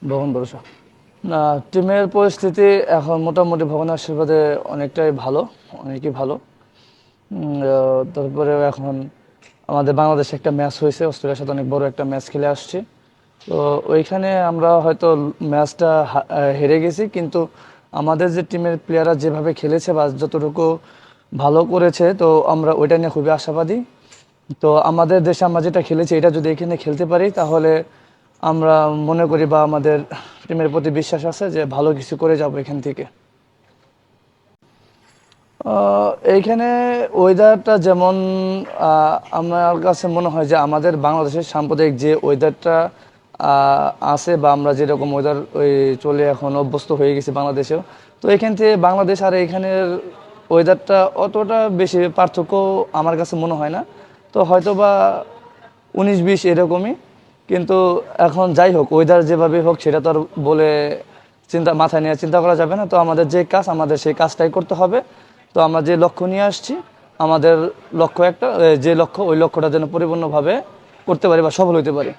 ভগবান ভরসা। না, টিমের পরিস্থিতি এখন মোটামুটি ভগবানের আশীর্বাদে অনেকটাই ভালো, অনেকই ভালো। তারপরে এখন আমাদের বাংলাদেশে একটা ম্যাচ হয়েছে, অস্ট্রেলিয়ার সাথে অনেক বড় একটা ম্যাচ খেলে আসছি। তো ওইখানে আমরা হয়তো ম্যাচটা হেরে গেছি, কিন্তু আমাদের যে টিমের প্লেয়াররা যেভাবে খেলেছে বা যতটুকু ভালো করেছে, তো আমরা ওইটা নিয়ে খুবই আশাবাদী। তো আমাদের দেশে আমরা যেটা খেলেছি এটা যদি এখানে খেলতে পারি, তাহলে আমরা মনে করি বা আমাদের টিমের প্রতি বিশ্বাস আছে যে ভালো কিছু করে যাব এখান থেকে। এইখানে ওয়েদারটা যেমন আমার কাছে মনে হয় যে আমাদের বাংলাদেশের সাম্প্রদায়িক যে ওয়েদারটা আছে, বা আমরা যেরকম ওয়েদার ওই চলে এখন অভ্যস্ত হয়ে গেছি বাংলাদেশেও, তো এখান থেকে বাংলাদেশ আর এখানের ওয়েদারটা অতটা বেশি পার্থক্য আমার কাছে মনে হয় না। তো হয়তো বা 19-20 এরকমই। কিন্তু এখন যাই হোক, ওয়েদার যেভাবে হোক সেটা তো আর বলে মাথায় নিয়ে চিন্তা করা যাবে না। তো আমাদের যে কাজ, আমাদের সেই কাজটাই করতে হবে। তো আমরা যে লক্ষ্য নিয়ে আসছি, আমাদের লক্ষ্য একটা, যে লক্ষ্য, ওই লক্ষ্যটা যেন পরিপূর্ণভাবে করতে পারি বা সফল হতে পারি।